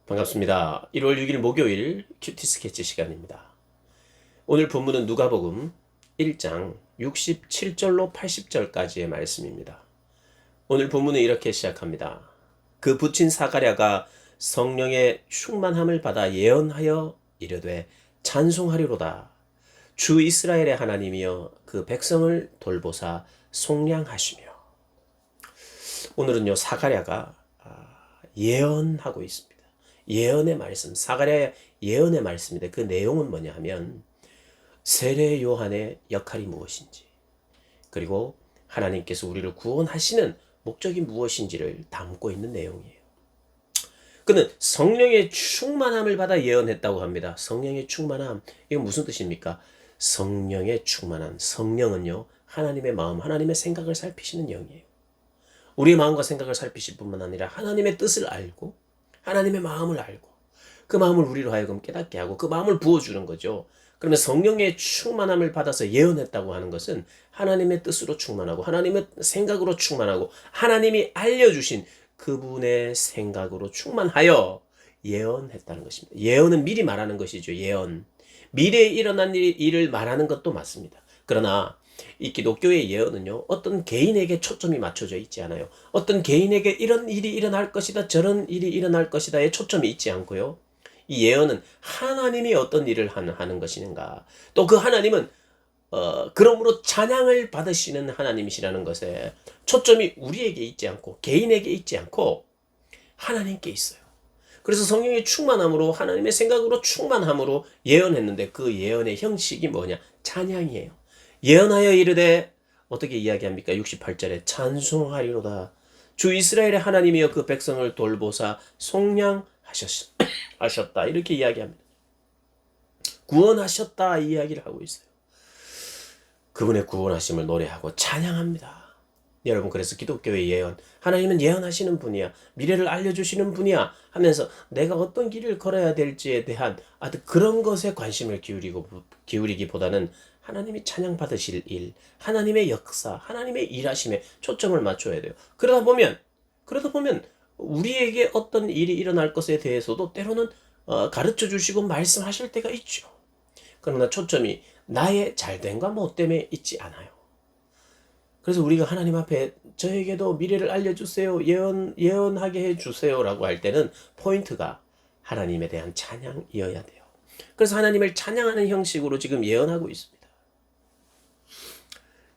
반갑습니다. 1월 6일 목요일 큐티 스케치 시간입니다. 오늘 본문은 누가복음 1장 67절로 80절까지의 말씀입니다. 오늘 본문은 이렇게 시작합니다. 그 붙인 사가랴가 성령의 충만함을 받아 예언하여 이르되 찬송하리로다. 주 이스라엘의 하나님이여 그 백성을 돌보사 속량하시며. 오늘은요 사가랴가 예언하고 있습니다. 예언의 말씀, 사가랴의 예언의 말씀인데 그 내용은 뭐냐 하면 세례 요한의 역할이 무엇인지, 그리고 하나님께서 우리를 구원하시는 목적이 무엇인지를 담고 있는 내용이에요. 그는 성령의 충만함을 받아 예언했다고 합니다. 성령의 충만함, 이건 무슨 뜻입니까? 성령의 충만함, 성령은요 하나님의 마음, 하나님의 생각을 살피시는 영이에요. 우리의 마음과 생각을 살피실 뿐만 아니라 하나님의 뜻을 알고 하나님의 마음을 알고 그 마음을 우리로 하여금 깨닫게 하고 그 마음을 부어주는 거죠. 그러면 성령의 충만함을 받아서 예언했다고 하는 것은 하나님의 뜻으로 충만하고 하나님의 생각으로 충만하고 하나님이 알려주신 그분의 생각으로 충만하여 예언했다는 것입니다. 예언은 미리 말하는 것이죠. 예언. 미래에 일어난 일을 말하는 것도 맞습니다. 그러나 이 기독교의 예언은요 어떤 개인에게 초점이 맞춰져 있지 않아요. 어떤 개인에게 이런 일이 일어날 것이다, 저런 일이 일어날 것이다에 초점이 있지 않고요, 이 예언은 하나님이 어떤 일을 하는 것인가, 또 그 하나님은 그러므로 찬양을 받으시는 하나님이시라는 것에 초점이 우리에게 있지 않고 개인에게 있지 않고 하나님께 있어요. 그래서 성령의 충만함으로 하나님의 생각으로 충만함으로 예언했는데 그 예언의 형식이 뭐냐? 찬양이에요. 예언하여 이르되 어떻게 이야기합니까? 68절에 찬송하리로다. 주 이스라엘의 하나님이여 그 백성을 돌보사 속량하셨다. 이렇게 이야기합니다. 구원하셨다 이 이야기를 하고 있어요. 그분의 구원하심을 노래하고 찬양합니다. 여러분, 그래서 기독교의 예언, 하나님은 예언하시는 분이야, 미래를 알려주시는 분이야 하면서 내가 어떤 길을 걸어야 될지에 대한 그런 것에 관심을 기울이기보다는 하나님이 찬양받으실 일, 하나님의 역사, 하나님의 일하심에 초점을 맞춰야 돼요. 그러다 보면 우리에게 어떤 일이 일어날 것에 대해서도 때로는 가르쳐 주시고 말씀하실 때가 있죠. 그러나 초점이 나의 잘됨과 못됨에 있지 않아요. 그래서 우리가 하나님 앞에 저에게도 미래를 알려주세요, 예언하게 해주세요라고 할 때는 포인트가 하나님에 대한 찬양이어야 돼요. 그래서 하나님을 찬양하는 형식으로 지금 예언하고 있습니다.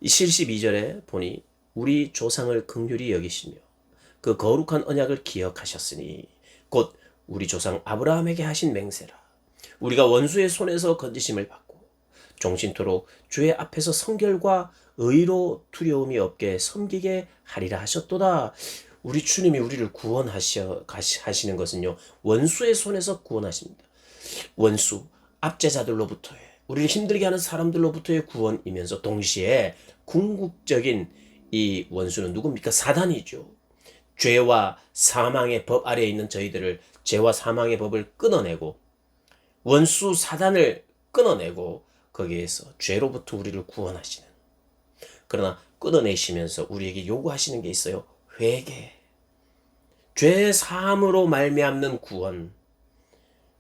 이 72절에 보니 우리 조상을 긍휼히 여기시며 그 거룩한 언약을 기억하셨으니 곧 우리 조상 아브라함에게 하신 맹세라. 우리가 원수의 손에서 건지심을 받고 종신토록 주의 앞에서 성결과 의로 두려움이 없게 섬기게 하리라 하셨도다. 우리 주님이 우리를 구원하시는 것은요 원수의 손에서 구원하십니다. 원수, 압제자들로부터의, 우리를 힘들게 하는 사람들로부터의 구원이면서 동시에 궁극적인 이 원수는 누굽니까? 사단이죠. 죄와 사망의 법 아래에 있는 저희들을, 죄와 사망의 법을 끊어내고 원수 사단을 끊어내고 거기에서 죄로부터 우리를 구원하시는, 그러나 끊어내시면서 우리에게 요구하시는 게 있어요. 회개, 죄 사함으로 말미암는 구원,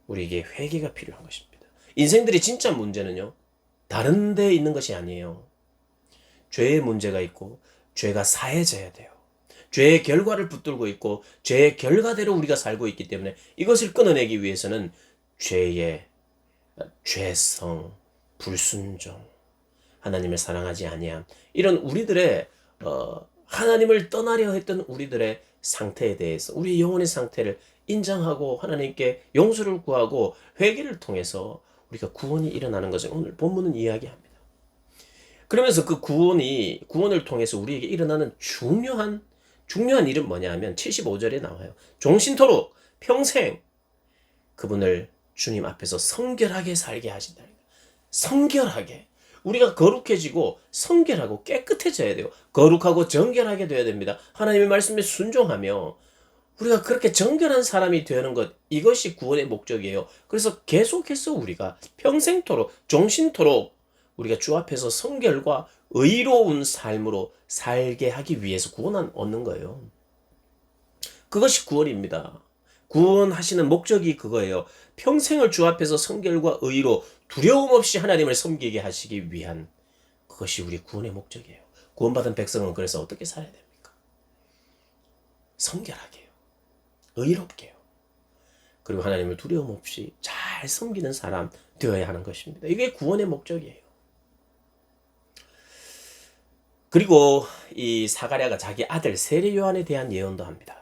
우리에게 회개가 필요한 것입니다. 인생들이 진짜 문제는요 다른 데 있는 것이 아니에요. 죄의 문제가 있고 죄가 사해져야 돼요. 죄의 결과를 붙들고 있고 죄의 결과대로 우리가 살고 있기 때문에 이것을 끊어내기 위해서는 죄의 죄성, 불순종, 하나님을 사랑하지 아니함, 이런 우리들의 하나님을 떠나려 했던 우리들의 상태에 대해서 우리의 영혼의 상태를 인정하고 하나님께 용서를 구하고 회개를 통해서 우리가 구원이 일어나는 것을 오늘 본문은 이야기합니다. 그러면서 그 구원을 통해서 우리에게 일어나는 중요한 일은 뭐냐 하면 75절에 나와요. 종신토록 평생 그분을 주님 앞에서 성결하게 살게 하신다. 성결하게. 우리가 거룩해지고 성결하고 깨끗해져야 돼요. 거룩하고 정결하게 돼야 됩니다. 하나님의 말씀에 순종하며 우리가 그렇게 정결한 사람이 되는 것, 이것이 구원의 목적이에요. 그래서 계속해서 우리가 평생토록, 종신토록 우리가 주 앞에서 성결과 의로운 삶으로 살게 하기 위해서 구원을 얻는 거예요. 그것이 구원입니다. 구원하시는 목적이 그거예요. 평생을 주 앞에서 성결과 의로 두려움 없이 하나님을 섬기게 하시기 위한 그것이 우리 구원의 목적이에요. 구원받은 백성은 그래서 어떻게 살아야 됩니까? 성결하게요. 의롭게요. 그리고 하나님을 두려움 없이 잘 섬기는 사람 되어야 하는 것입니다. 이게 구원의 목적이에요. 그리고 이 사가랴가 자기 아들 세례 요한에 대한 예언도 합니다.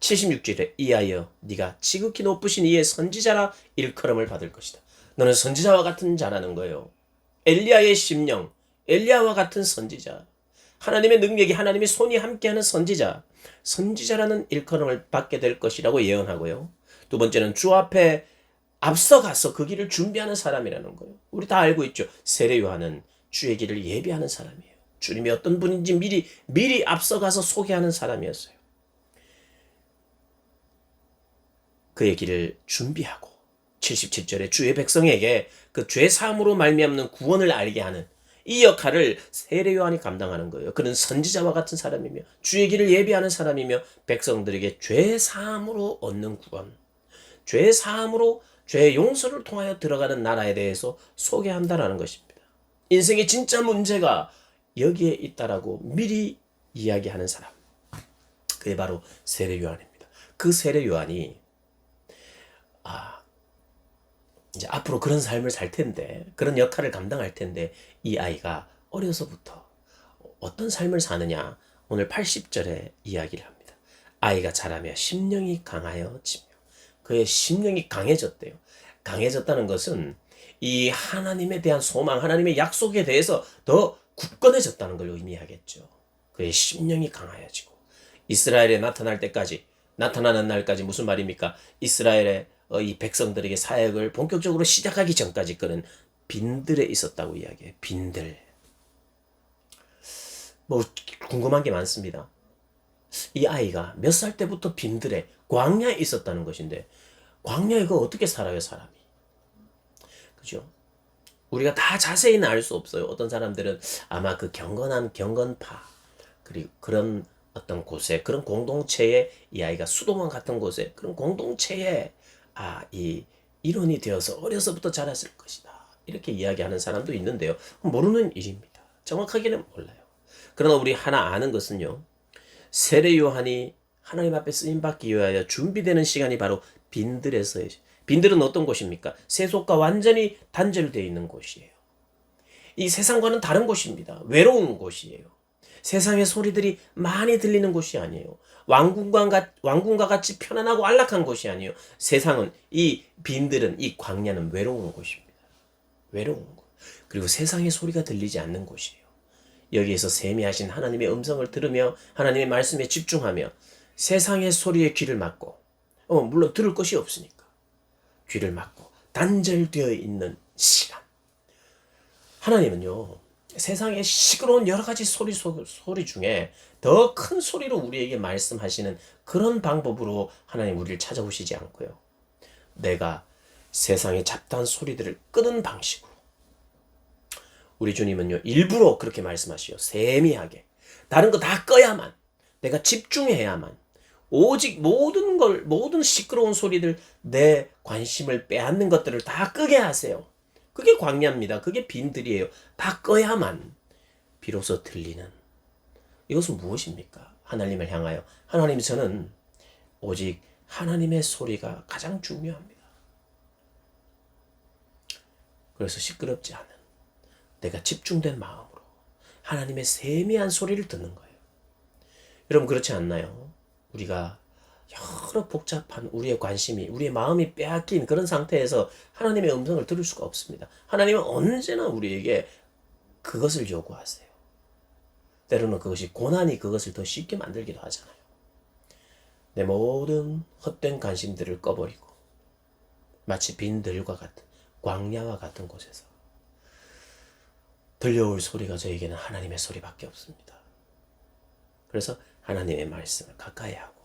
76절에 이하여 네가 지극히 높으신 이의 선지자라 일컬음을 받을 것이다. 너는 선지자와 같은 자라는 거예요. 엘리야의 심령, 엘리야와 같은 선지자, 하나님의 능력이 하나님의 손이 함께하는 선지자, 선지자라는 일컬음을 받게 될 것이라고 예언하고요. 두 번째는 주 앞에 앞서가서 그 길을 준비하는 사람이라는 거예요. 우리 다 알고 있죠. 세례 요한은 주의 길을 예비하는 사람이에요. 주님이 어떤 분인지 미리 앞서가서 소개하는 사람이었어요. 그의 길을 준비하고 77절에 주의 백성에게 그 죄 사함으로 말미암는 구원을 알게 하는 이 역할을 세례 요한이 감당하는 거예요. 그는 선지자와 같은 사람이며 주의 길을 예비하는 사람이며 백성들에게 죄 사함으로 얻는 구원, 죄 사함으로 죄 용서를 통하여 들어가는 나라에 대해서 소개한다라는 것입니다. 인생의 진짜 문제가 여기에 있다라고 미리 이야기하는 사람, 그게 바로 세례 요한입니다. 그 세례 요한이 이제 앞으로 그런 삶을 살 텐데, 그런 역할을 감당할 텐데, 이 아이가 어려서부터 어떤 삶을 사느냐, 오늘 80절에 이야기를 합니다. 아이가 자라며 심령이 강하여지며, 그의 심령이 강해졌대요. 강해졌다는 것은 이 하나님에 대한 소망, 하나님의 약속에 대해서 더 굳건해졌다는 걸 의미하겠죠. 그의 심령이 강하여지고, 이스라엘에 나타날 때까지, 나타나는 날까지 무슨 말입니까? 이스라엘의 이 백성들에게 사역을 본격적으로 시작하기 전까지 그는 빈들에 있었다고 이야기해요. 빈들. 뭐 궁금한 게 많습니다. 이 아이가 몇 살 때부터 빈들에 광야에 있었다는 것인데, 광야에 그거 어떻게 살아요, 사람이? 그죠? 우리가 다 자세히는 알 수 없어요. 어떤 사람들은 아마 그 경건한 경건파, 그리고 그런 어떤 곳에, 그런 공동체에, 이 아이가 수도원 같은 곳에, 그런 공동체에 이 일원이 되어서 어려서부터 자랐을 것이다, 이렇게 이야기하는 사람도 있는데요. 모르는 일입니다. 정확하게는 몰라요. 그러나 우리 하나 아는 것은요, 세례 요한이 하나님 앞에 쓰임받기 위하여 준비되는 시간이 바로 빈들에서예요. 빈들은 어떤 곳입니까? 세속과 완전히 단절되어 있는 곳이에요. 이 세상과는 다른 곳입니다. 외로운 곳이에요. 세상의 소리들이 많이 들리는 곳이 아니에요. 왕궁과 같이 편안하고 안락한 곳이 아니에요. 세상은, 이 빈들은, 이 광야는 외로운 곳입니다. 외로운 곳. 그리고 세상의 소리가 들리지 않는 곳이에요. 여기에서 세미하신 하나님의 음성을 들으며 하나님의 말씀에 집중하며 세상의 소리에 귀를 막고, 물론 들을 것이 없으니까 귀를 막고 단절되어 있는 시간. 하나님은요, 세상의 시끄러운 여러 가지 소리 중에 더 큰 소리로 우리에게 말씀하시는 그런 방법으로 하나님 우리를 찾아오시지 않고요, 내가 세상의 잡다한 소리들을 끄는 방식으로, 우리 주님은요 일부러 그렇게 말씀하시요. 세미하게 다른 거 다 꺼야만, 내가 집중해야만, 오직 모든 시끄러운 소리들, 내 관심을 빼앗는 것들을 다 끄게 하세요. 그게 광야입니다. 그게 빈들이에요. 다 꺼야만 비로소 들리는. 이것은 무엇입니까? 하나님을 향하여, 하나님, 저는 오직 하나님의 소리가 가장 중요합니다. 그래서 시끄럽지 않은, 내가 집중된 마음으로 하나님의 세미한 소리를 듣는 거예요. 여러분, 그렇지 않나요? 우리가 여러 복잡한 우리의 관심이, 우리의 마음이 빼앗긴 그런 상태에서 하나님의 음성을 들을 수가 없습니다. 하나님은 언제나 우리에게 그것을 요구하세요. 때로는 그것이 고난이 그것을 더 쉽게 만들기도 하잖아요. 내 모든 헛된 관심들을 꺼버리고 마치 빈들과 같은, 광야와 같은 곳에서 들려올 소리가 저에게는 하나님의 소리밖에 없습니다. 그래서 하나님의 말씀을 가까이 하고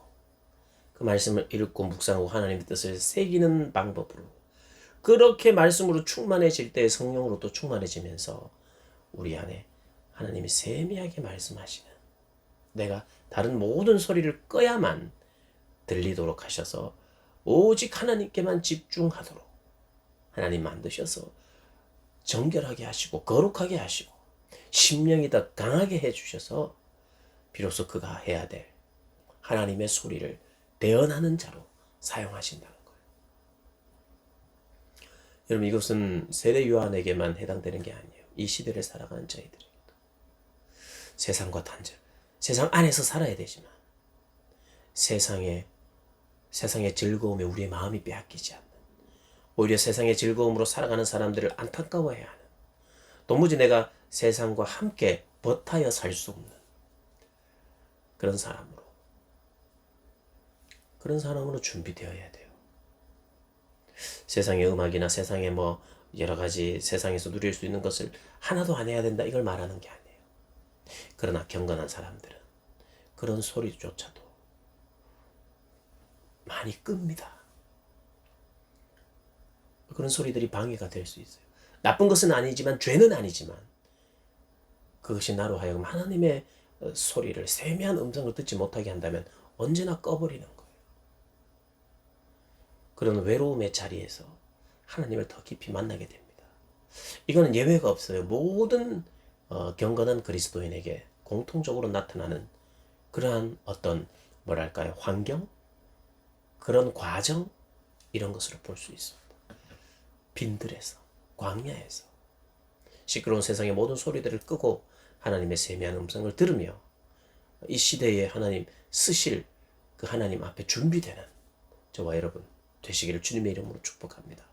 그 말씀을 읽고 묵상하고 하나님의 뜻을 새기는 방법으로, 그렇게 말씀으로 충만해질 때 성령으로 또 충만해지면서 우리 안에 하나님이 세미하게 말씀하시는, 내가 다른 모든 소리를 꺼야만 들리도록 하셔서 오직 하나님께만 집중하도록 하나님 만드셔서 정결하게 하시고 거룩하게 하시고 심령이 더 강하게 해주셔서 비로소 그가 해야 될 하나님의 소리를 대언하는 자로 사용하신다는 거예요. 여러분, 이것은 세례 요한에게만 해당되는 게 아니에요. 이 시대를 살아가는 저희들에게도. 세상과 단절, 세상 안에서 살아야 되지만 세상의 즐거움에 우리의 마음이 빼앗기지 않는, 오히려 세상의 즐거움으로 살아가는 사람들을 안타까워해야 하는, 도무지 내가 세상과 함께 버타여 살 수 없는 그런 사람으로 준비되어야 돼요. 세상의 음악이나 세상의 여러 가지 세상에서 누릴 수 있는 것을 하나도 안 해야 된다, 이걸 말하는 게 아니에요. 그러나 경건한 사람들은 그런 소리조차도 많이 끕니다. 그런 소리들이 방해가 될 수 있어요. 나쁜 것은 아니지만, 죄는 아니지만 그것이 나로 하여금 하나님의 소리를, 세미한 음성을 듣지 못하게 한다면 언제나 꺼버리는 거예요. 그런 외로움의 자리에서 하나님을 더 깊이 만나게 됩니다. 이거는 예외가 없어요. 모든 경건한 그리스도인에게 공통적으로 나타나는 그러한 어떤 환경, 그런 과정, 이런 것으로 볼 수 있습니다. 빈들에서, 광야에서 시끄러운 세상의 모든 소리들을 끄고 하나님의 세미한 음성을 들으며 이 시대에 하나님 쓰실 그 하나님 앞에 준비되는 저와 여러분 되시기를 주님의 이름으로 축복합니다.